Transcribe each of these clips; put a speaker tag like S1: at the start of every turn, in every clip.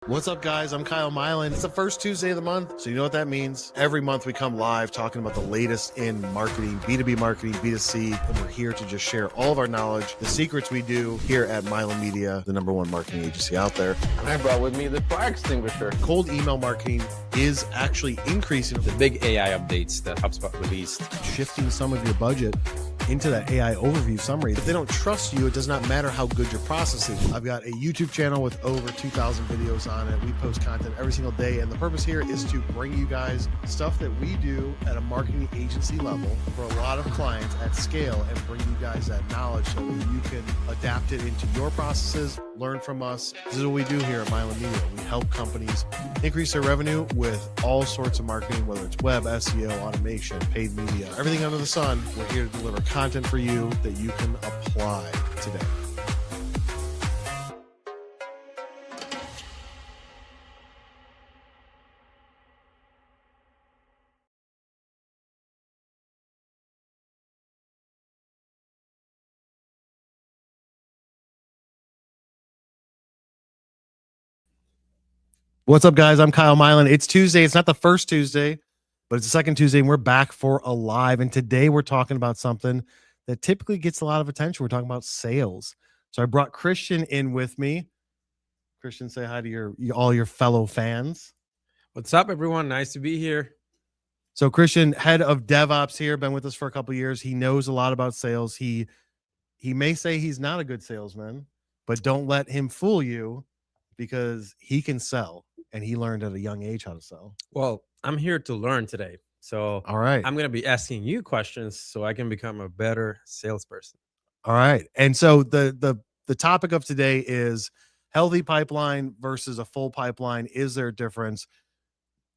S1: What's up, guys? I'm Kyle Mylan. It's the first Tuesday of the month, so you know what that means. Every month we come live talking about the latest in marketing, B2B marketing, B2C, and we're here to just share all of our knowledge, the secrets we do here at Mylan Media, the #1 marketing agency out there.
S2: And I brought with me the fire extinguisher.
S1: Cold email marketing is actually increasing.
S3: The big AI updates that HubSpot released.
S1: Shifting some of your budget into that AI overview summary. If they don't trust you, it does not matter how good your process is. I've got a YouTube channel with over 2,000 videos on it. We post content every single day, and the purpose here is to bring you guys stuff that we do at a marketing agency level for a lot of clients at scale and bring you guys that knowledge so that you can adapt it into your processes, learn from us. This is what we do here at Mylan Media. We help companies increase their revenue with all sorts of marketing, whether it's web, SEO, automation, paid media, everything under the sun. We're here to deliver content for you that you can apply today. What's up, guys? I'm Kyle Mylan. It's Tuesday. It's not the first Tuesday, but it's the second Tuesday, and we're back for a live. And today we're talking about something that typically gets a lot of attention. We're talking about sales. So I brought Cristian in with me. Cristian, say hi to all your fellow fans.
S3: What's up, everyone? Nice to be here.
S1: So Cristian, head of DevOps here, been with us for a couple of years. He knows a lot about sales. He may say he's not a good salesman, but don't let him fool you because he can sell. And he learned at a young age how to sell.
S3: Well, I'm here to learn today. So
S1: all right,
S3: I'm going to be asking you questions so I can become a better salesperson.
S1: All right. And so the topic of today is healthy pipeline versus a full pipeline. Is there a difference?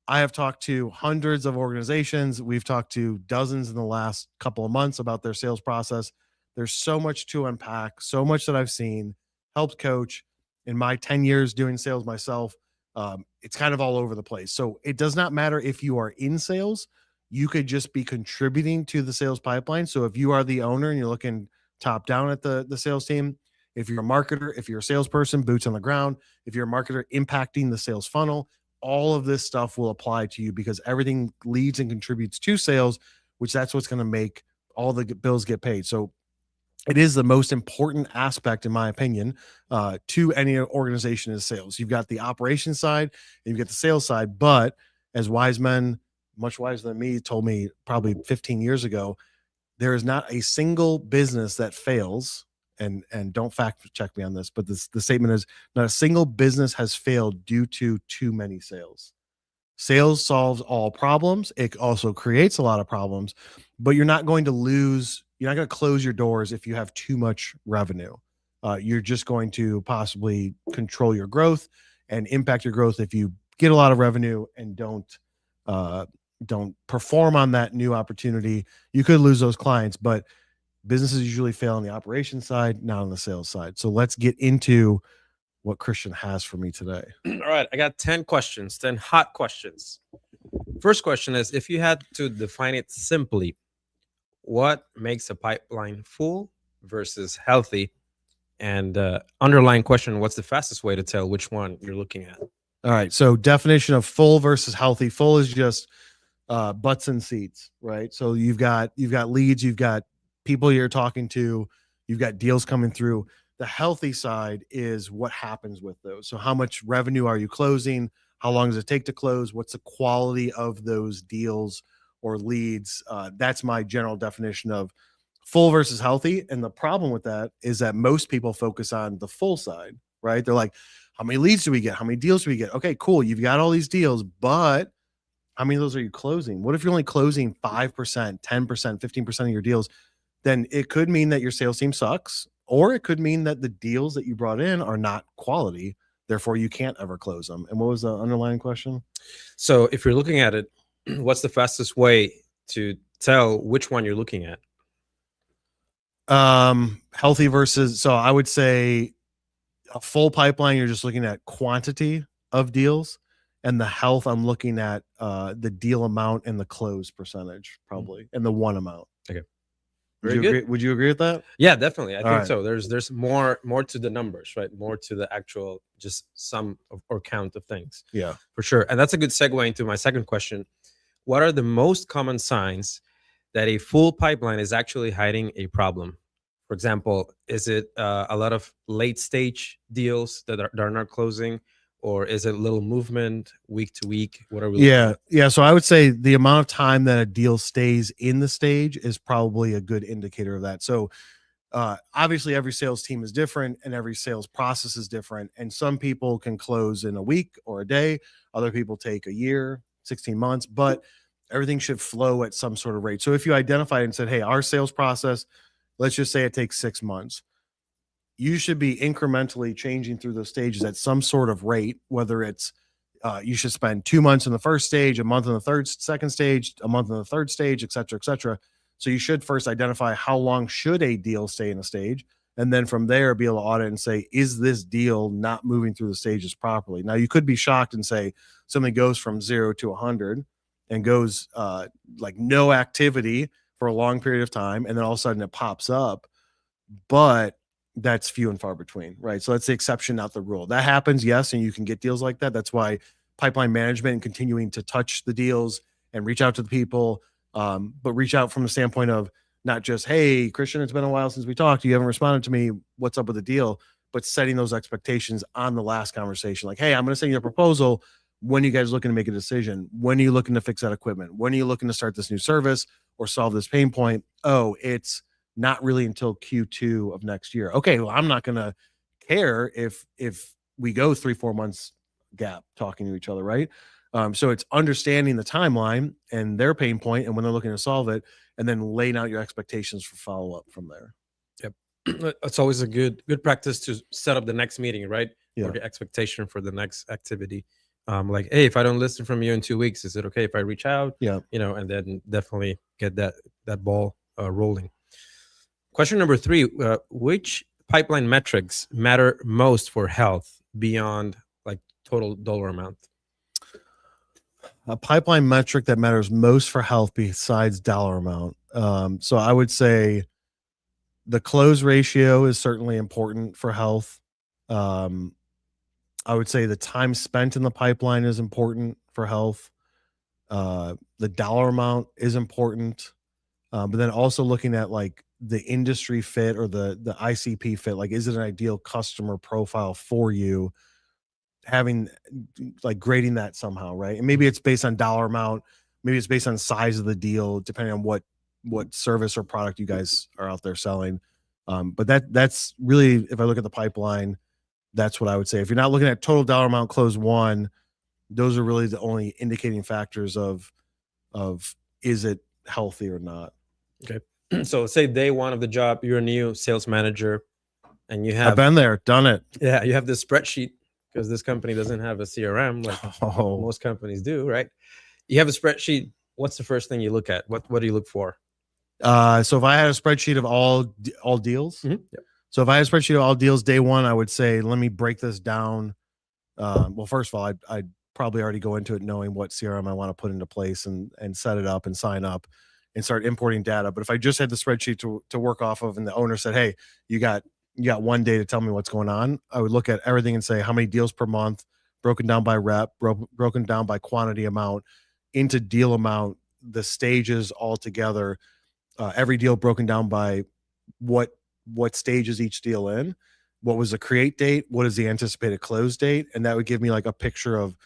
S1: I have talked to hundreds of organizations. We've talked to dozens in the last couple of months about their sales process. There's so much to unpack, so much that I've seen, helped coach in my 10 years doing sales myself. It's kind of all over the place. So it does not matter if you are in sales, you could just be contributing to the sales pipeline. So if you are the owner and you're looking top down at the sales team, if you're a marketer, if you're a salesperson, boots on the ground, if you're a marketer impacting the sales funnel, all of this stuff will apply to you because everything leads and contributes to sales, which that's what's going to make all the bills get paid. So it is the most important aspect, in my opinion, to any organization is sales. You've got the operations side and you've got the sales side. But as wise men, much wiser than me, told me probably 15 years ago, there is not a single business that fails. And don't fact check me on this, but the statement is not a single business has failed due to too many sales. Sales solves all problems. It also creates a lot of problems, but you're not going to lose. You're not going to close your doors if you have too much revenue. You're just going to possibly control your growth and impact your growth if you get a lot of revenue and don't perform on that new opportunity. You could lose those clients, but businesses usually fail on the operations side, not on the sales side. So let's get into what Cristian has for me today.
S3: All right. I got 10 questions, 10 hot questions. First question is, if you had to define it simply, what makes a pipeline full versus healthy? And underlying question, what's the fastest way to tell which one you're looking at?
S1: All right. So definition of full versus healthy. Full is just butts and seats, right? So you've got leads, you've got people you're talking to, you've got deals coming through. The healthy side is what happens with those. So how much revenue are you closing? How long does it take to close? What's the quality of those deals or leads? That's my general definition of full versus healthy. And the problem with that is that most people focus on the full side, right? They're like, how many leads do we get? How many deals do we get? Okay, cool. You've got all these deals, but how many of those are you closing? What if you're only closing 5%, 10%, 15% of your deals? Then it could mean that your sales team sucks, or it could mean that the deals that you brought in are not quality. Therefore, you can't ever close them. And what was the underlying question?
S3: So if you're looking at it, what's the fastest way to tell which one you're looking at?
S1: Healthy versus, so I would say a full pipeline, you're just looking at quantity of deals, and the health, I'm looking at the deal amount and the close percentage, probably, and the one amount.
S3: Okay.
S1: Would
S3: Very
S1: you
S3: good.
S1: agree? Would you agree with that?
S3: Yeah, definitely. I think
S1: right.
S3: so. There's more to the numbers, right? More to the actual just sum of, or count of things,
S1: Yeah.
S3: for sure. And that's a good segue into my second question. What are the most common signs that a full pipeline is actually hiding a problem? For example, is it a lot of late stage deals that are not closing, or is it little movement week to week? What are we looking
S1: Yeah.
S3: at?
S1: Yeah. So I would say the amount of time that a deal stays in the stage is probably a good indicator of that. So obviously every sales team is different and every sales process is different. And some people can close in a week or a day. Other people take a year, 16 months, but everything should flow at some sort of rate. So if you identified and said, hey, our sales process, let's just say it takes 6 months, you should be incrementally changing through those stages at some sort of rate, whether it's you should spend 2 months in the first stage, a month in the second stage, a month in the third stage, et cetera, et cetera. So you should first identify how long should a deal stay in a stage, and then from there be able to audit and say, is this deal not moving through the stages properly? Now you could be shocked and say something goes from 0 to 100 and goes like no activity for a long period of time, and then all of a sudden it pops up, but that's few and far between, right? So that's the exception, not the rule. That happens, yes, and you can get deals like that. That's why pipeline management and continuing to touch the deals and reach out to the people, but reach out from the standpoint of not just, hey, Christian, it's been a while since we talked. You haven't responded to me. What's up with the deal? But setting those expectations on the last conversation, like, hey, I'm going to send you a proposal. When are you guys looking to make a decision? When are you looking to fix that equipment? When are you looking to start this new service or solve this pain point? Oh, it's not really until Q2 of next year. Okay, well, I'm not going to care if we go 3-4 months gap talking to each other, right? So it's understanding the timeline and their pain point and when they're looking to solve it, and then laying out your expectations for follow up from there.
S3: Yep. It's always a good practice to set up the next meeting, right?
S1: Yeah.
S3: Or the expectation for the next activity. Like, hey, if I don't listen from you in 2 weeks, is it okay if I reach out?
S1: Yeah.
S3: And then definitely get that ball rolling. Question number 3, which pipeline metrics matter most for health beyond like total dollar amount?
S1: A pipeline metric that matters most for health besides dollar amount. So I would say the close ratio is certainly important for health. I would say the time spent in the pipeline is important for health. The dollar amount is important. But then also looking at like the industry fit or the ICP fit, like, is it an ideal customer profile for you? Having like grading that somehow, right? And maybe it's based on dollar amount, maybe it's based on size of the deal, depending on what service or product you guys are out there selling. But that's really, if I look at the pipeline, that's what I would say. If you're not looking at total dollar amount close one, those are really the only indicating factors of is it healthy or not.
S3: Okay. So say day one of the job, you're a new sales manager and you
S1: I've
S3: have
S1: been there, done it.
S3: Yeah, you have this spreadsheet because this company doesn't have a CRM like
S1: Oh,
S3: most companies do, right? You have a spreadsheet. What's the first thing you look at? What do you look for?
S1: so if I had a spreadsheet of all deals,
S3: Yep.
S1: so if I had a spreadsheet of all deals day one, I would say, let me break this down. Well, first of all, I'd probably already go into it knowing what CRM I want to put into place and set it up and sign up and start importing data. But if I just had the spreadsheet to work off of and the owner said, hey, you got 1 day to tell me what's going on, I would look at everything and say, how many deals per month, broken down by rep, broken down by quantity amount, into deal amount, the stages all together, every deal broken down by what stage is each deal in, what was the create date, what is the anticipated close date, and that would give me like a picture of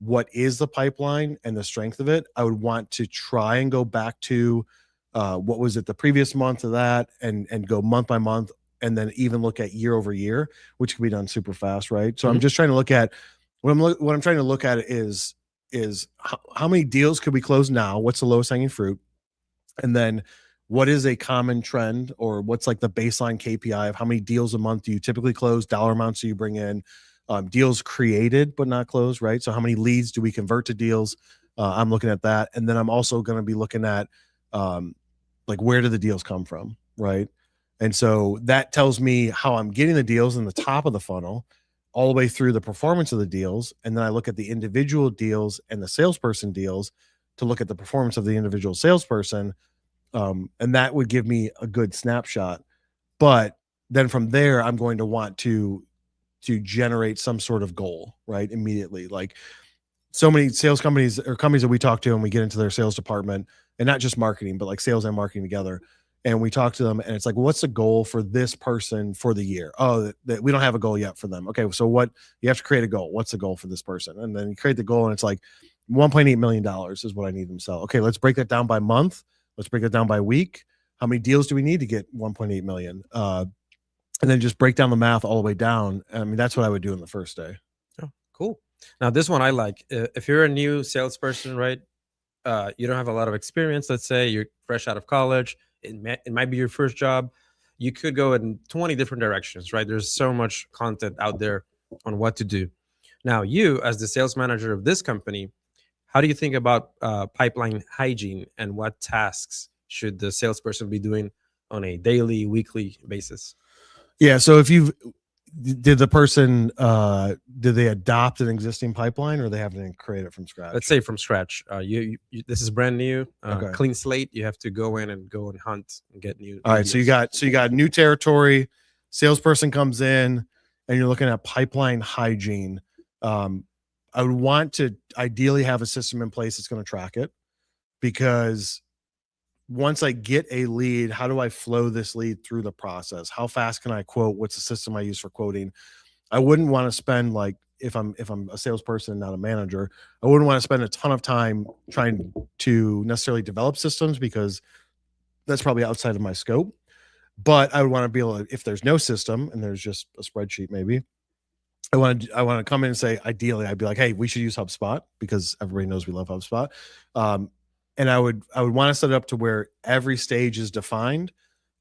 S1: what is the pipeline and the strength of it. I would want to try and go back to what was it the previous month of that, and go month by month, and then even look at year over year, which can be done super fast, right? So I'm just trying to look at what I'm trying to look at is how many deals could we close now? What's the lowest hanging fruit? And then what is a common trend, or what's like the baseline KPI of how many deals a month do you typically close, dollar amounts do you bring in, deals created but not closed, right? So how many leads do we convert to deals? I'm looking at that. And then I'm also going to be looking at like, where do the deals come from, right? And so that tells me how I'm getting the deals in the top of the funnel all the way through the performance of the deals. And then I look at the individual deals and the salesperson deals to look at the performance of the individual salesperson. And that would give me a good snapshot. But then from there, I'm going to want to generate some sort of goal, right? Immediately. Like so many sales companies or companies that we talk to and we get into their sales department, and not just marketing, but like sales and marketing together. And we talk to them and it's like, well, what's the goal for this person for the year? Oh, we don't have a goal yet for them. Okay. So what you have to create a goal. What's the goal for this person? And then you create the goal and it's like $1.8 million is what I need them to sell. Okay. Let's break that down by month. Let's break it down by week. How many deals do we need to get 1.8 million? And then just break down the math all the way down. I mean, that's what I would do in the first day.
S3: Oh, cool. Now, this one I like. If you're a new salesperson, right? You don't have a lot of experience. Let's say you're fresh out of college. It might be your first job. You could go in 20 different directions, right? There's so much content out there on what to do. Now, you, as the sales manager of this company, how do you think about pipeline hygiene and what tasks should the salesperson be doing on a daily, weekly basis?
S1: Yeah. So if you did the person did they adopt an existing pipeline or they have to create it from scratch?
S3: Let's say from scratch. This is brand new,
S1: Okay.
S3: clean slate. You have to go in and hunt and get new.
S1: All right. So you got new territory, salesperson comes in and you're looking at pipeline hygiene. I would want to ideally have a system in place that's going to track it, because once I get a lead, how do I flow this lead through the process? How fast can I quote? What's the system I use for quoting? I wouldn't want to spend, like, if I'm a salesperson, not a manager, I wouldn't want to spend a ton of time trying to necessarily develop systems, because that's probably outside of my scope. But I would want to be able to, if there's no system and there's just a spreadsheet, maybe I want to come in and say, ideally, I'd be like, hey, we should use HubSpot because everybody knows we love HubSpot. And I would want to set it up to where every stage is defined.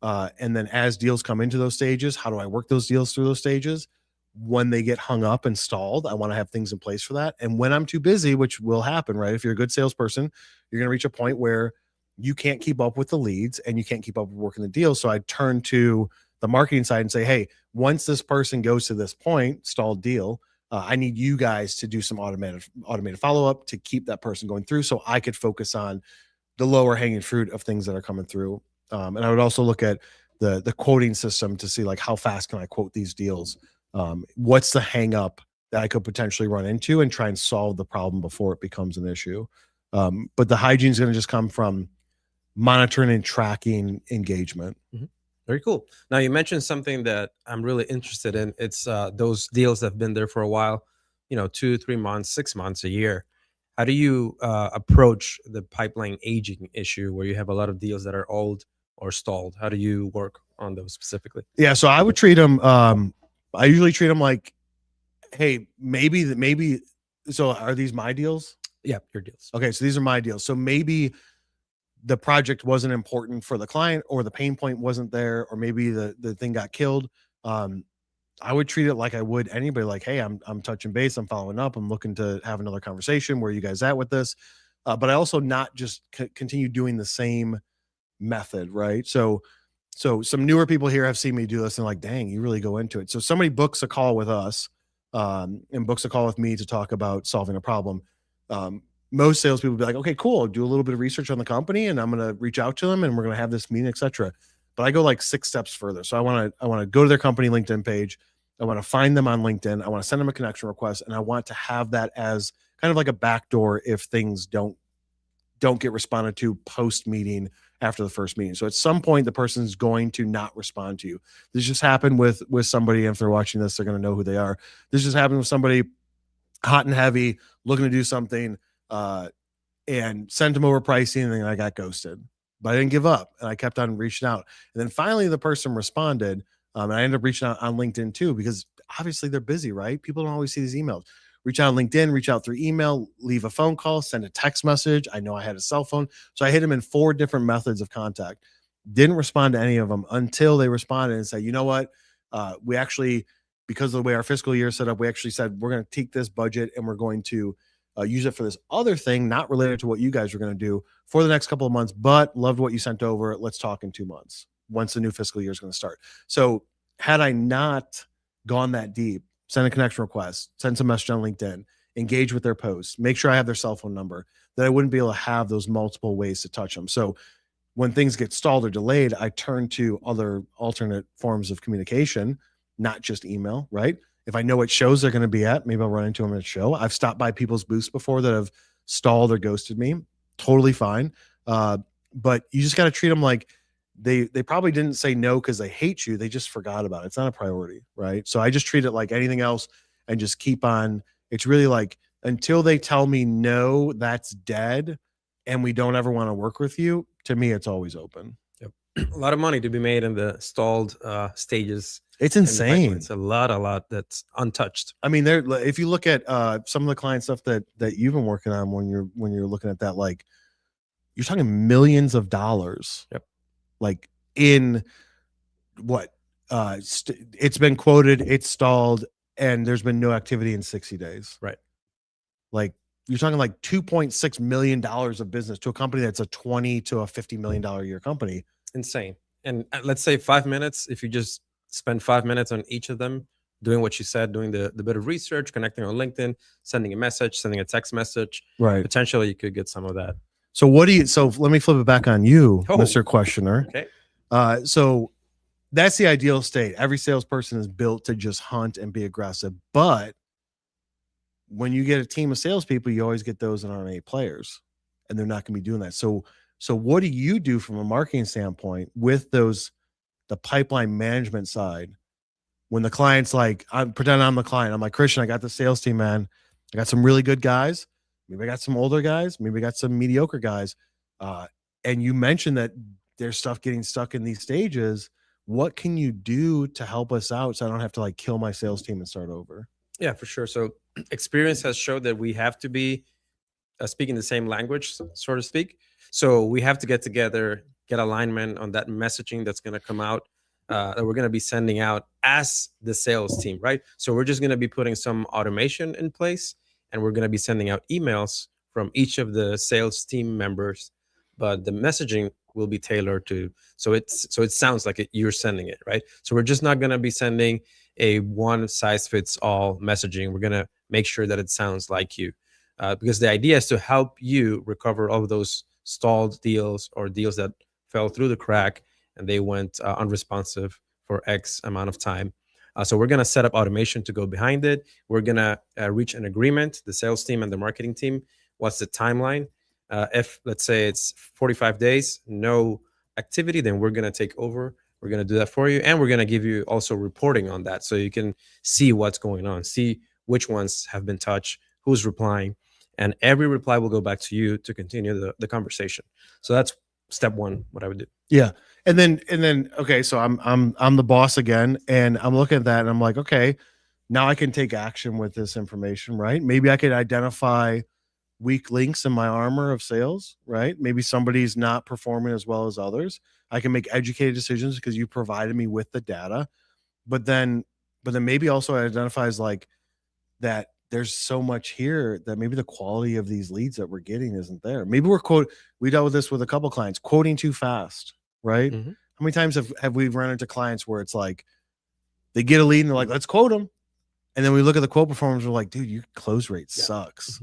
S1: And then as deals come into those stages, how do I work those deals through those stages? When they get hung up and stalled, I want to have things in place for that. And when I'm too busy, which will happen, right? If you're a good salesperson, you're going to reach a point where you can't keep up with the leads and you can't keep up with working the deals. So I turn to the marketing side and say, hey, once this person goes to this point, stalled deal, I need you guys to do some automated follow-up to keep that person going through, so I could focus on the lower hanging fruit of things that are coming through. And I would also look at the quoting system to see, like, how fast can I quote these deals? What's the hang up that I could potentially run into, and try and solve the problem before it becomes an issue. But the hygiene is going to just come from monitoring and tracking engagement.
S3: Mm-hmm. Very cool. Now, you mentioned something that I'm really interested in. It's those deals that have been there for a while, 2, 3 months, 6 months, a year. How do you approach the pipeline aging issue where you have a lot of deals that are old or stalled? How do you work on those specifically?
S1: Yeah, so I would treat them. I usually treat them like, hey, maybe. So are these my deals?
S3: Yeah, your deals.
S1: Okay, so these are my deals. So maybe the project wasn't important for the client, or the pain point wasn't there, or maybe the thing got killed. I would treat it like I would anybody, like, hey, I'm touching base, I'm following up, I'm looking to have another conversation. Where are you guys at with this? But I also not just continue doing the same method, right? So some newer people here have seen me do this and like, dang, you really go into it. So somebody books a call with us, and books a call with me to talk about solving a problem. Most salespeople will be like, okay, cool, do a little bit of research on the company, and I'm going to reach out to them, and we're going to have this meeting, etc. But I go like 6 steps further. So I want to go to their company LinkedIn page. I want to find them on LinkedIn. I want to send them a connection request, and I want to have that as kind of like a backdoor if things don't get responded to post meeting after the first meeting. So at some point, the person's going to not respond to you. This just happened with somebody. And if they're watching this, they're going to know who they are. This just happened with somebody hot and heavy, looking to do something, and sent them over pricing, and then I got ghosted. But I didn't give up, and I kept on reaching out. And then finally, the person responded, and I ended up reaching out on LinkedIn too, because obviously they're busy, right? People don't always see these emails. Reach out on LinkedIn, reach out through email, leave a phone call, send a text message. I know I had a cell phone. So I hit them in 4 different methods of contact. Didn't respond to any of them until they responded and said, you know what? We actually, because of the way our fiscal year is set up, we actually said, we're going to take this budget and we're going to use it for this other thing, not related to what you guys are going to do for the next couple of months, but loved what you sent over. Let's talk in 2 months once the new fiscal year is going to start. So had I not gone that deep, send a connection request, send some message on LinkedIn, engage with their posts, make sure I have their cell phone number, that I wouldn't be able to have those multiple ways to touch them. So when things get stalled or delayed, I turn to other alternate forms of communication, not just email, right? If I know what shows they're going to be at, maybe I'll run into them at a show. I've stopped by people's booths before that have stalled or ghosted me. Totally fine. But you just got to treat them like they probably didn't say no because they hate you. They just forgot about it. It's not a priority, right? So I just treat it like anything else and just keep on. It's really like until they tell me no, that's dead, and we don't ever want to work with you. To me, it's always open.
S3: Yep. A lot of money to be made in the stalled stages.
S1: It's
S3: in the pipeline.
S1: insane.
S3: It's a lot that's untouched.
S1: I mean, there. If you look at some of the client stuff that you've been working on, when you're looking at that, like you're talking millions of dollars.
S3: Yep.
S1: Like in what? It's been quoted, it's stalled, and there's been no activity in 60 days.
S3: Right.
S1: Like you're talking like $2.6 million of business to a company that's a $20 to a $50 million a year company.
S3: Insane. And let's say 5 minutes, if you just spend 5 minutes on each of them, doing what you said, doing the bit of research, connecting on LinkedIn, sending a message, sending a text message,
S1: right?
S3: Potentially you could get some of that.
S1: So so let me flip it back on you, Mr. Questioner.
S3: Okay.
S1: So that's the ideal state. Every salesperson is built to just hunt and be aggressive. But when you get a team of salespeople, you always get those that aren't A players, and they're not going to be doing that. So what do you do from a marketing standpoint with the pipeline management side? When the client's like, I'm pretending I'm the client. I'm like, Cristian, I got the sales team, man. I got some really good guys. Maybe I got some older guys. Maybe I got some mediocre guys. And you mentioned that there's stuff getting stuck in these stages. What can you do to help us out so I don't have to like kill my sales team and start over?
S3: Yeah, for sure. So experience has showed that we have to be speaking the same language, so to speak. So we have to get together, get alignment on that messaging that's going to come out, that we're going to be sending out as the sales team, right? So we're just going to be putting some automation in place, and we're going to be sending out emails from each of the sales team members, but the messaging will be tailored to, so it sounds like you're sending it, right? So we're just not going to be sending a one size fits all messaging. We're going to make sure that it sounds like you, because the idea is to help you recover all of those stalled deals or deals that fell through the crack and they went unresponsive for X amount of time. So we're going to set up automation to go behind it. We're going to reach an agreement, the sales team and the marketing team. What's the timeline? If let's say it's 45 days, no activity, then we're going to take over. We're going to do that for you. And we're going to give you also reporting on that so you can see what's going on, see which ones have been touched, who's replying. And every reply will go back to you to continue the conversation. So that's step one, what I would do.
S1: Yeah. And then, okay, so I'm the boss again, and I'm looking at that and I'm like, okay, now I can take action with this information, right? Maybe I could identify weak links in my armor of sales, right? Maybe somebody's not performing as well as others. I can make educated decisions because you provided me with the data. But then maybe also it identifies like that there's so much here that maybe the quality of these leads that we're getting isn't there. Maybe we dealt with this with a couple clients, quoting too fast, right?
S3: Mm-hmm.
S1: How many times have we run into clients where it's like they get a lead and they're like, let's quote them. And then we look at the quote performance, we're like, dude, your close rate sucks.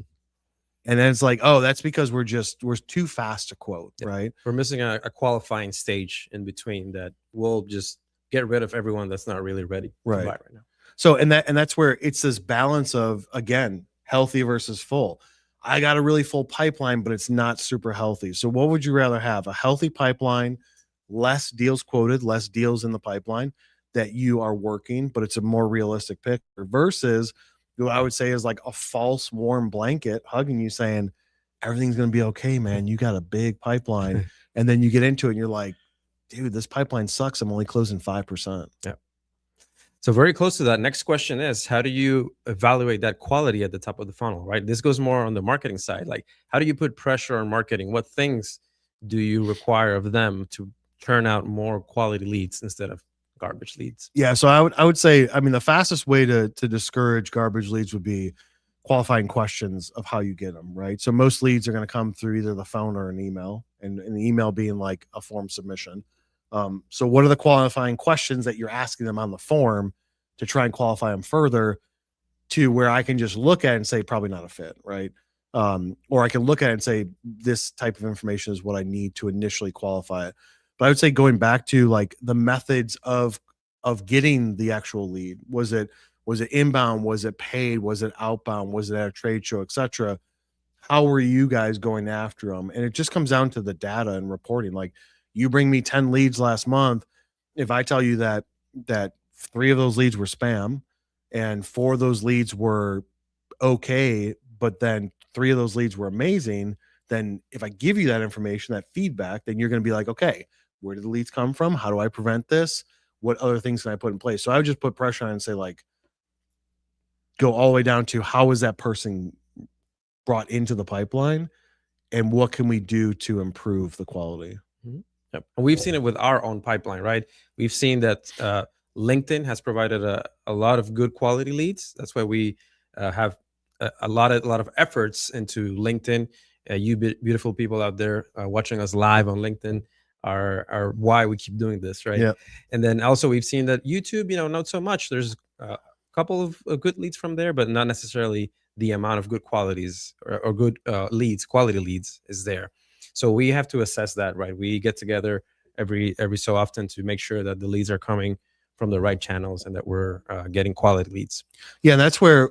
S1: And then it's like, oh, that's because we're too fast to quote, right?
S3: We're missing a qualifying stage in between that we'll just get rid of everyone that's not really ready to buy right now.
S1: So, and that's where it's this balance of, again, healthy versus full. I got a really full pipeline, but it's not super healthy. So what would you rather have? A healthy pipeline, less deals quoted, less deals in the pipeline that you are working, but it's a more realistic picture versus what I would say is like a false warm blanket hugging you saying, everything's going to be okay, man. You got a big pipeline. And then you get into it and you're like, dude, this pipeline sucks. I'm only closing 5%.
S3: Yeah. So very close to that. Next question is, how do you evaluate that quality at the top of the funnel, right? This goes more on the marketing side. Like, how do you put pressure on marketing? What things do you require of them to turn out more quality leads instead of garbage leads?
S1: Yeah. So I would say, I mean, the fastest way to discourage garbage leads would be qualifying questions of how you get them, right? So most leads are going to come through either the phone or an email, and the email being like a form submission. So what are the qualifying questions that you're asking them on the form to try and qualify them further to where I can just look at it and say, probably not a fit, right? Or I can look at it and say, this type of information is what I need to initially qualify it. But I would say going back to like the methods of getting the actual lead. Was it inbound? Was it paid? Was it outbound? Was it at a trade show, etc.? How were you guys going after them? And it just comes down to the data and reporting. Like, you bring me 10 leads last month. If I tell you that 3 of those leads were spam and 4 of those leads were okay, but then 3 of those leads were amazing, then if I give you that information, that feedback, then you're going to be like, okay, where did the leads come from? How do I prevent this? What other things can I put in place? So I would just put pressure on and say, like, go all the way down to how is that person brought into the pipeline and what can we do to improve the quality?
S3: Yep. And we've seen it with our own pipeline, right? We've seen that LinkedIn has provided a lot of good quality leads. That's why we have a lot of efforts into LinkedIn. You beautiful people out there watching us live on LinkedIn are why we keep doing this, right?
S1: Yeah.
S3: And then also we've seen that YouTube, not so much. There's a couple of good leads from there, but not necessarily the amount of good qualities or good quality leads is there. So we have to assess that, right? We get together every so often to make sure that the leads are coming from the right channels and that we're getting quality leads.
S1: Yeah, and that's where,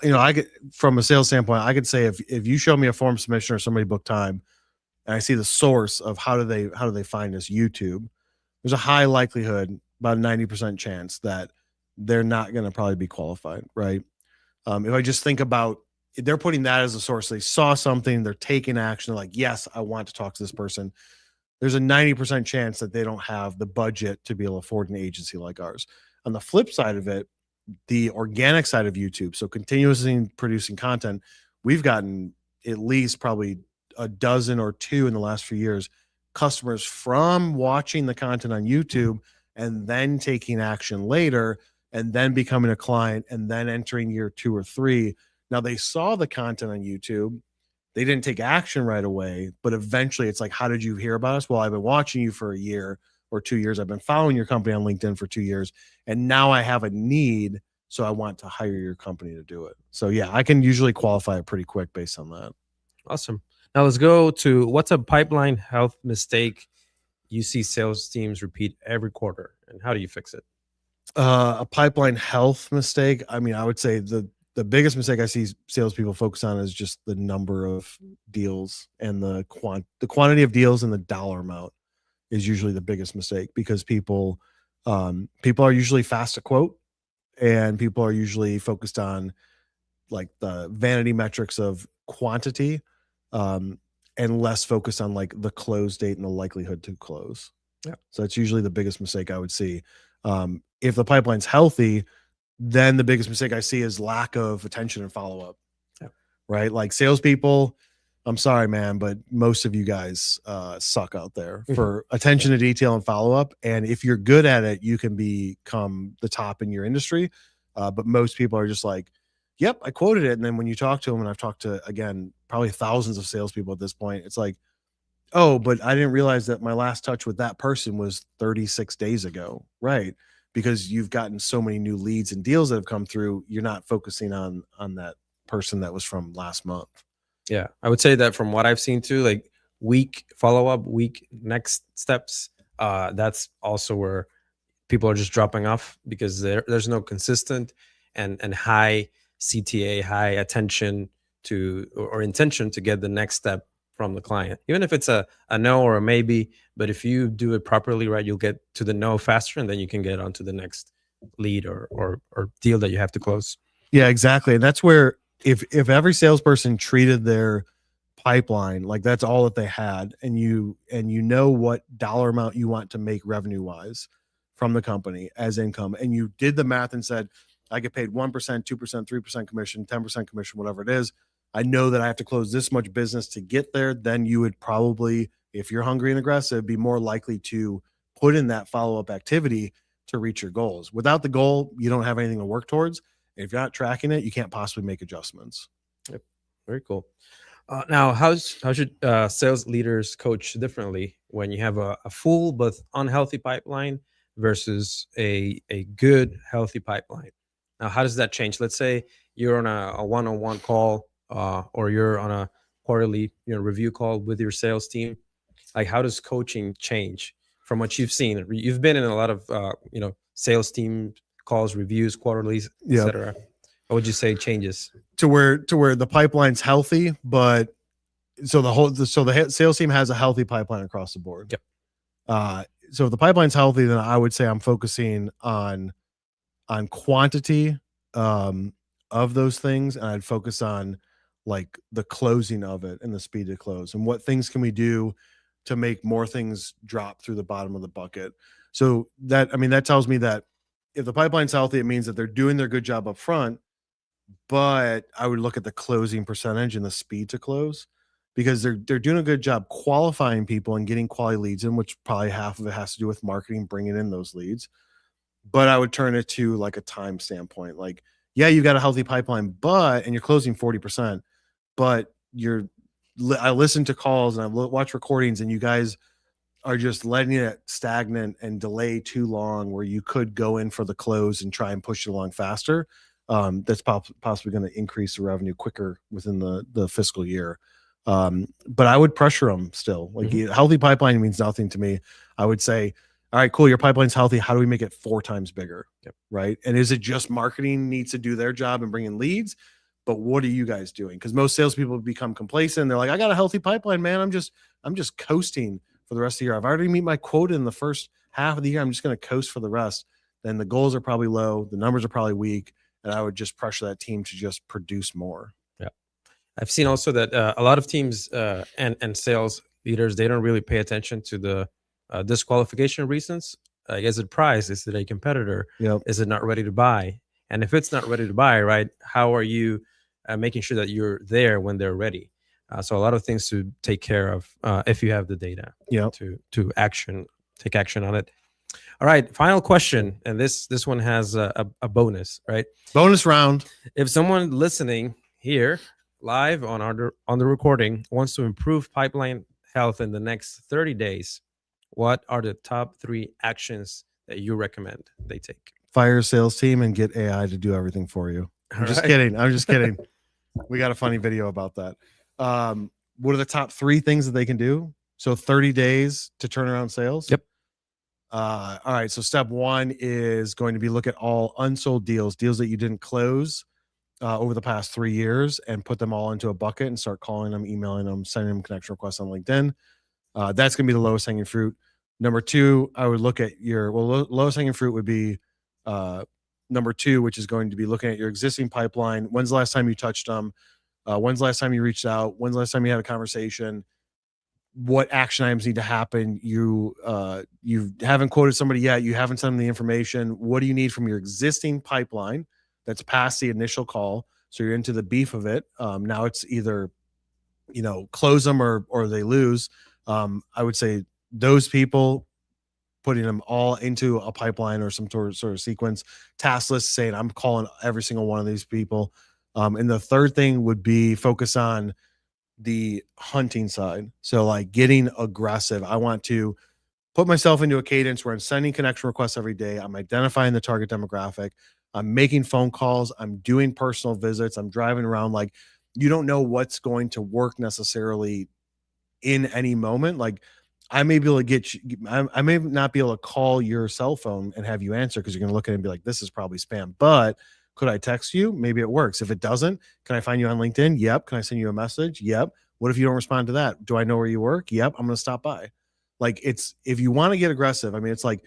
S1: I get, from a sales standpoint, I could say if you show me a form submission or somebody booked time, and I see the source of how do they find us, YouTube, there's a high likelihood, about a 90% chance, that they're not going to probably be qualified, right? If I just think about, they're putting that as a source, they saw something, they're taking action, they're like, yes, I want to talk to this person. There's a 90% chance that they don't have the budget to be able to afford an agency like ours. On the flip side of it, the organic side of YouTube, so continuously producing content, we've gotten at least probably a dozen or 2 in the last few years, customers from watching the content on YouTube and then taking action later and then becoming a client and then entering year 2 or 3. Now, they saw the content on YouTube. They didn't take action right away, but eventually it's like, how did you hear about us? Well, I've been watching you for a year or 2 years. I've been following your company on LinkedIn for 2 years, and now I have a need, so I want to hire your company to do it. So yeah, I can usually qualify it pretty quick based on that.
S3: Awesome. Now let's go to what's a pipeline health mistake you see sales teams repeat every quarter, and how do you fix it?
S1: A pipeline health mistake. I mean, I would say the biggest mistake I see salespeople focus on is just the number of deals and the quantity of deals and the dollar amount is usually the biggest mistake, because people are usually fast to quote, and people are usually focused on like the vanity metrics of quantity, and less focused on like the close date and the likelihood to close.
S3: Yeah.
S1: So that's usually the biggest mistake I would see. If the pipeline's healthy, then the biggest mistake I see is lack of attention and follow-up.
S3: Yeah.
S1: Right? Like, salespeople, I'm sorry, man, but most of you guys suck out there for attention to detail and follow-up. And if you're good at it, you can become the top in your industry. But most people are just like, yep, I quoted it. And then when you talk to them, and I've talked to, again, probably thousands of salespeople at this point, it's like, oh, but I didn't realize that my last touch with that person was 36 days ago. Right. Because you've gotten so many new leads and deals that have come through, you're not focusing on that person that was from last month.
S3: Yeah, I would say that from what I've seen too, like week follow-up, week next steps, that's also where people are just dropping off, because there's no consistent and high CTA, high attention to or intention to get the next step from the client, even if it's a no or a maybe. But if you do it properly, right, you'll get to the no faster, and then you can get on to the next lead or deal that you have to close.
S1: Yeah, exactly. And that's where, if every salesperson treated their pipeline like that's all that they had, and you know what dollar amount you want to make revenue wise from the company as income, and you did the math and said, I get paid 1%, 2%, 3% commission, 10% commission, whatever it is, I know that I have to close this much business to get there, then you would probably, if you're hungry and aggressive, be more likely to put in that follow-up activity to reach your goals. Without the goal, you don't have anything to work towards. If you're not tracking it, you can't possibly make adjustments.
S3: Yep. Very cool. Now, how should sales leaders coach differently when you have a full but unhealthy pipeline versus a good healthy pipeline? Now, how does that change? Let's say you're on a one-on-one call or you're on a quarterly review call with your sales team, like how does coaching change from what you've seen? You've been in a lot of sales team calls, reviews, quarterlies,
S1: Yep.
S3: etc. What would you say changes?
S1: To where the pipeline's healthy, but so the sales team has a healthy pipeline across the board.
S3: Yep.
S1: So if the pipeline's healthy, then I would say I'm focusing on quantity of those things, and I'd focus on like the closing of it and the speed to close, and what things can we do to make more things drop through the bottom of the bucket. So that tells me that if the pipeline's healthy, it means that they're doing their good job up front, but I would look at the closing percentage and the speed to close, because they're doing a good job qualifying people and getting quality leads in, which probably half of it has to do with marketing, bringing in those leads. But I would turn it to like a time standpoint. Like, yeah, you got a healthy pipeline, and you're closing 40%, but I listen to calls and I watch recordings, and you guys are just letting it stagnant and delay too long, where you could go in for the close and try and push it along faster. That's possibly going to increase the revenue quicker within the fiscal year. But I would pressure them still. Like, healthy pipeline means nothing to me. I would say, all right, cool, your pipeline's healthy. How do we make it 4 times bigger?
S3: Yep.
S1: Right. And is it just marketing needs to do their job and bring in leads? But what are you guys doing? Because most salespeople become complacent. They're like, I got a healthy pipeline, man. I'm just coasting for the rest of the year. I've already meet my quota in the first half of the year. I'm just going to coast for the rest. Then the goals are probably low. The numbers are probably weak. And I would just pressure that team to just produce more.
S3: Yeah. I've seen also that a lot of teams and sales leaders, they don't really pay attention to the disqualification reasons. Is it price? Is it a competitor?
S1: Yep.
S3: Is it not ready to buy? And if it's not ready to buy, right, how are you making sure that you're there when they're ready? So a lot of things to take care of if you have the data.
S1: Yep.
S3: To take action on it. All right, final question, and this one has a bonus, right?
S1: Bonus round.
S3: If someone listening here live on the recording wants to improve pipeline health in the next 30 days, what are the top 3 actions that you recommend they take?
S1: Fire a sales team and get AI to do everything for you. I'm just kidding. We got a funny video about that. What are the top 3 things that they can do? So 30 days to turn around sales.
S3: Yep.
S1: All right. So step 1 is going to be look at all unsold deals that you didn't close over the past 3 years, and put them all into a bucket and start calling them, emailing them, sending them connection requests on LinkedIn. That's going to be the lowest hanging fruit. Number 2, I would look at lowest hanging fruit would be number 2, which is going to be looking at your existing pipeline. When's the last time you touched them? When's the last time you reached out? When's the last time you had a conversation? What action items need to happen? You haven't quoted somebody yet. You haven't sent them the information. What do you need from your existing pipeline that's past the initial call? So you're into the beef of it. Now it's either, close them or they lose. I would say those people, putting them all into a pipeline or some sort of sequence, task list, saying I'm calling every single one of these people. And the third thing would be focus on the hunting side. So like getting aggressive. I want to put myself into a cadence where I'm sending connection requests every day. I'm identifying the target demographic. I'm making phone calls. I'm doing personal visits. I'm driving around. Like, you don't know what's going to work necessarily in any moment. Like, I may be able to get you, I may not be able to call your cell phone and have you answer, because you're going to look at it and be like, this is probably spam. But could I text you? Maybe it works. If it doesn't, can I find you on LinkedIn? Yep. Can I send you a message? Yep. What if you don't respond to that? Do I know where you work? Yep. I'm going to stop by. Like, if you want to get aggressive, it's like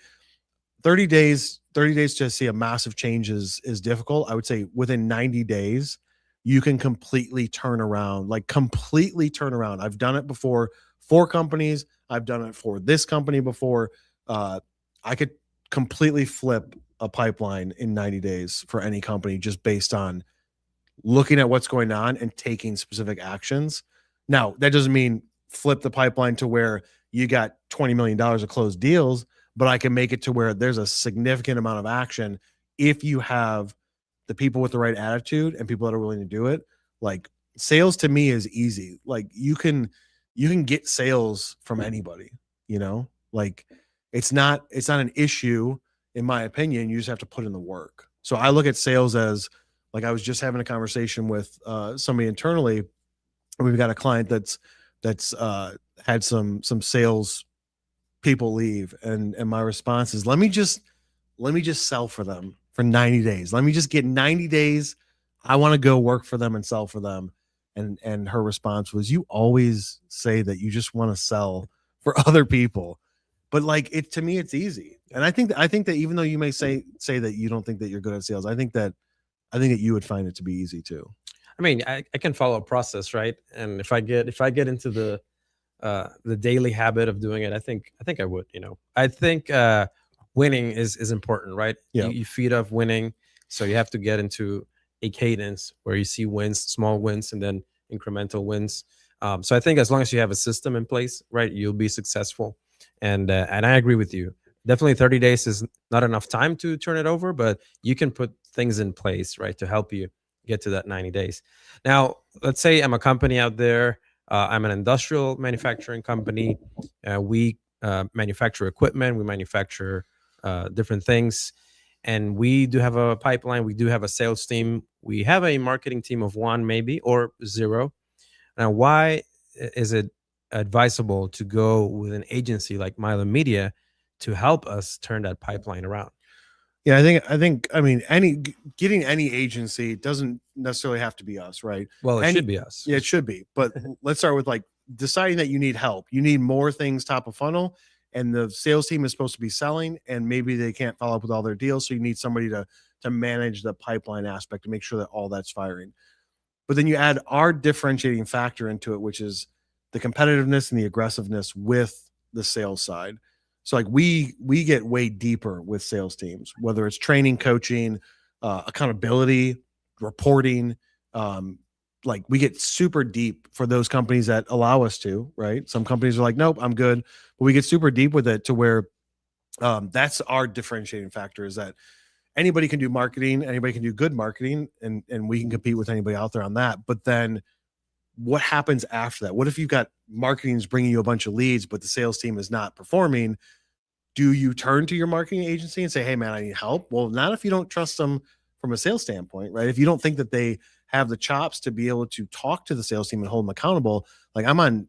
S1: 30 days to see a massive change is difficult. I would say within 90 days, you can completely turn around. I've done it before for companies. I've done it for this company before. I could completely flip a pipeline in 90 days for any company, just based on looking at what's going on and taking specific actions. Now, that doesn't mean flip the pipeline to where you got $20 million of closed deals, but I can make it to where there's a significant amount of action if you have the people with the right attitude and people that are willing to do it. Like, sales to me is easy. Like, you can get sales from anybody, like it's not an issue, in my opinion. You just have to put in the work. So I look at sales as Like I was just having a conversation with somebody internally. We've got a client that's had some sales people leave, and my response is, let me just sell for them for 90 days. Let me just get 90 days. I want to go work for them and sell for them. And her response was, you always say that you just want to sell for other people, but like it, to me it's easy. And I think that even though you may say that you don't think that you're good at sales, I think that you would find it to be easy too.
S3: I mean, I can follow a process, right? And if I get into the daily habit of doing it, I think I would. I think winning is important, right?
S1: Yeah.
S3: You feed off winning, so you have to get into a cadence where you see wins, small wins, and then incremental wins. So I think as long as you have a system in place, right, you'll be successful. And I agree with you. Definitely, 30 days is not enough time to turn it over, but you can put things in place, right, to help you get to that 90 days. Now, let's say I'm a company out there. I'm an industrial manufacturing company. We manufacture equipment. We manufacture different things. And we do have a pipeline. We do have a sales team. We have a marketing team of one, maybe, or zero. Now, why is it advisable to go with an agency like Milo Media to help us turn that pipeline around?
S1: Yeah, I mean, getting any agency doesn't necessarily have to be us, right?
S3: Well, it should be us.
S1: Yeah, it should be. But let's start with like deciding that you need help. You need more things top of funnel, and the sales team is supposed to be selling, and maybe they can't follow up with all their deals. So you need somebody to manage the pipeline aspect to make sure that all that's firing. But then you add our differentiating factor into it, which is the competitiveness and the aggressiveness with the sales side. So like we get way deeper with sales teams, whether it's training, coaching, accountability, reporting. Like we get super deep for those companies that allow us to, right? Some companies are like, nope, I'm good. But we get super deep with it to where that's our differentiating factor, is that anybody can do marketing, anybody can do good marketing, and we can compete with anybody out there on that. But then what happens after that? What if you've got marketing's bringing you a bunch of leads, but the sales team is not performing? Do you turn to your marketing agency and say, hey man, I need help? Well, not if you don't trust them from a sales standpoint, right? If you don't think that they have the chops to be able to talk to the sales team and hold them accountable. Like I'm on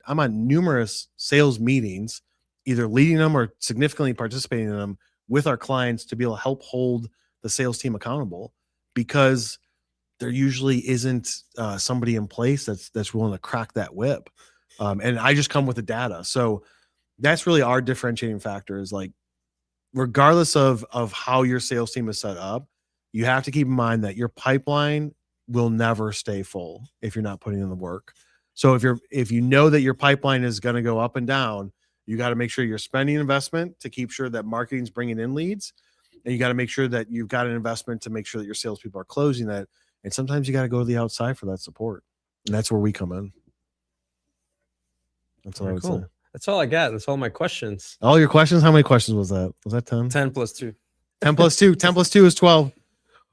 S1: numerous sales meetings, either leading them or significantly participating in them with our clients to be able to help hold the sales team accountable, because there usually isn't somebody in place that's willing to crack that whip. And I just come with the data. So that's really our differentiating factor, is like, regardless of how your sales team is set up, you have to keep in mind that your pipeline will never stay full if you're not putting in the work. So if you know that your pipeline is going to go up and down, you got to make sure you're spending investment to keep sure that marketing's bringing in leads. And you got to make sure that you've got an investment to make sure that your salespeople are closing that. And sometimes you got to go to the outside for that support. And that's where we come in. That's all I would say.
S3: That's all I got. That's all my questions.
S1: All your questions? How many questions was that? Was that 10?
S3: 10 plus 2.
S1: 10 plus 2. 10 plus 2 is 12.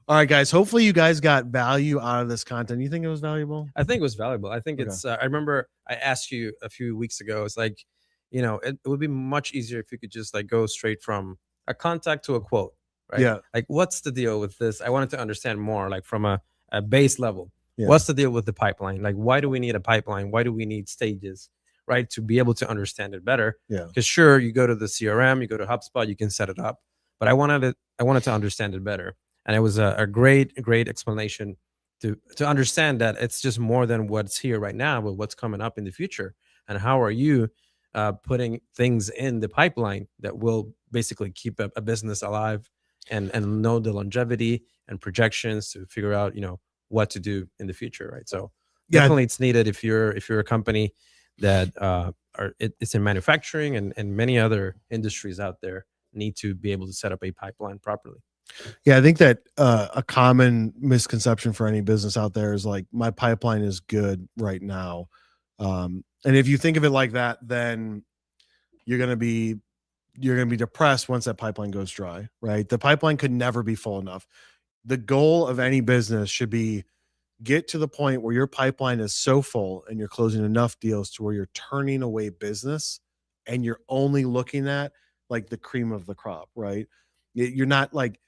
S1: All right, guys. Hopefully you guys got value out of this content. You think it was valuable?
S3: I think it was valuable. I think it's, I remember I asked you a few weeks ago, it's like, it would be much easier if you could just like go straight from a contact to a quote, right?
S1: Yeah.
S3: Like, what's the deal with this? I wanted to understand more, like from a base level.
S1: Yeah.
S3: What's the deal with the pipeline? Like, why do we need a pipeline? Why do we need stages, right? To be able to understand it better.
S1: Yeah.
S3: Because sure, you go to the CRM, you go to HubSpot, you can set it up, but I wanted to understand it better. And it was a great explanation to understand that it's just more than what's here right now, but what's coming up in the future. And how are you putting things in the pipeline that will basically keep a business alive and know the longevity and projections to figure out, what to do in the future, right? So definitely it's needed if you're a company that it's in manufacturing and many other industries out there need to be able to set up a pipeline properly.
S1: Yeah, I think that a common misconception for any business out there is like, my pipeline is good right now. And if you think of it like that, then you're going to be depressed once that pipeline goes dry, right? The pipeline could never be full enough. The goal of any business should be get to the point where your pipeline is so full and you're closing enough deals to where you're turning away business and you're only looking at like the cream of the crop, right? You're not like,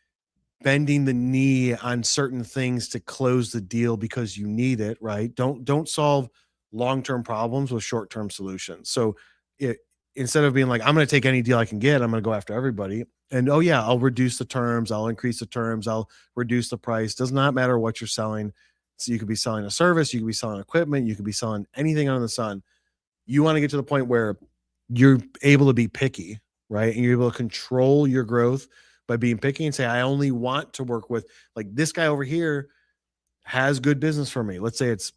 S1: bending the knee on certain things to close the deal because you need it, right? Don't solve long-term problems with short-term solutions. So it, instead of being like, I'm going to take any deal I can get, I'm going to go after everybody. And oh yeah, I'll reduce the terms, I'll increase the terms, I'll reduce the price. Does not matter what you're selling. So you could be selling a service, you could be selling equipment, you could be selling anything under the sun. You want to get to the point where you're able to be picky, right? And you're able to control your growth by being picky and say, I only want to work with, like, this guy over here has good business for me. Let's say it's,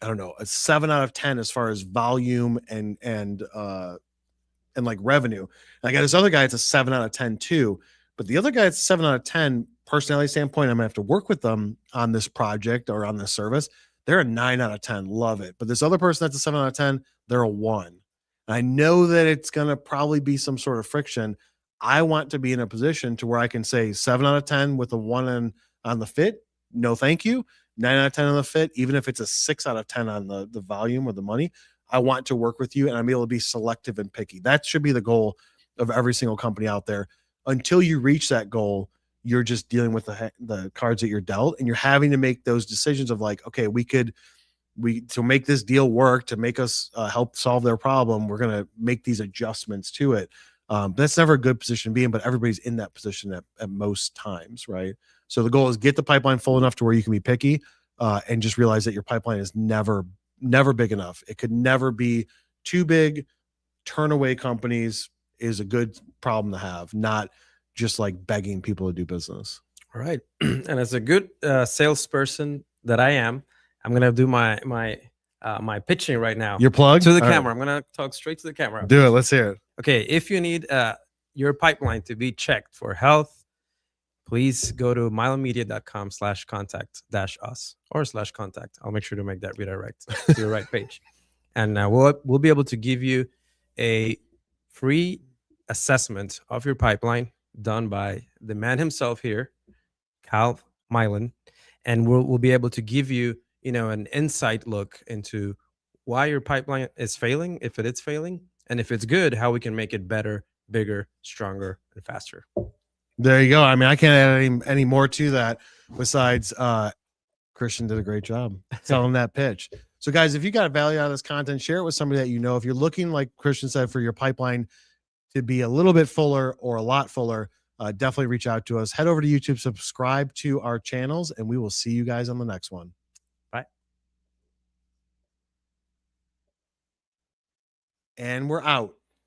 S1: I don't know, a 7 out of 10 as far as volume and like revenue. And I got this other guy, it's a 7 out of 10 too. But the other guy, it's 7 out of 10 personality standpoint. I'm gonna have to work with them on this project or on this service. They're a 9 out of 10, love it. But this other person that's a 7 out of 10, they're a 1. I know that it's gonna probably be some sort of friction. I want to be in a position to where I can say 7 out of 10 with a 1 on the fit. No, thank you. 9 out of 10 on the fit, even if it's a 6 out of 10 on the volume or the money. I want to work with you and I'm able to be selective and picky. That should be the goal of every single company out there. Until you reach that goal, you're just dealing with the cards that you're dealt, and you're having to make those decisions of like, okay, we to make this deal work, to make us help solve their problem, we're going to make these adjustments to it. That's never a good position to be in, but everybody's in that position at most times, right? So the goal is get the pipeline full enough to where you can be picky, and just realize that your pipeline is never big enough. It could never be too big. Turn away companies is a good problem to have, not just like begging people to do business.
S3: All right. And as a good salesperson that I am, I'm gonna do my pitching right now.
S1: Your plug
S3: to the
S1: All
S3: camera.
S1: right.
S3: I'm gonna talk straight to the camera.
S1: Do it. Let's hear it.
S3: Okay. If you need your pipeline to be checked for health, please go to milomedia.com/contact-us or /contact. I'll make sure to make that redirect to the right page. And we'll be able to give you a free assessment of your pipeline done by the man himself here, Cal Milan. And we'll be able to give you, an insight look into why your pipeline is failing, if it is failing, and if it's good, how we can make it better, bigger, stronger, and faster.
S1: There you go. I mean, I can't add any more to that besides Cristian did a great job selling that pitch. So guys, if you got value out of this content, share it with somebody that you know. If you're looking, like Cristian said, for your pipeline to be a little bit fuller or a lot fuller, definitely reach out to us. Head over to YouTube, subscribe to our channels, and we will see you guys on the next one.
S3: Bye.
S1: And we're out.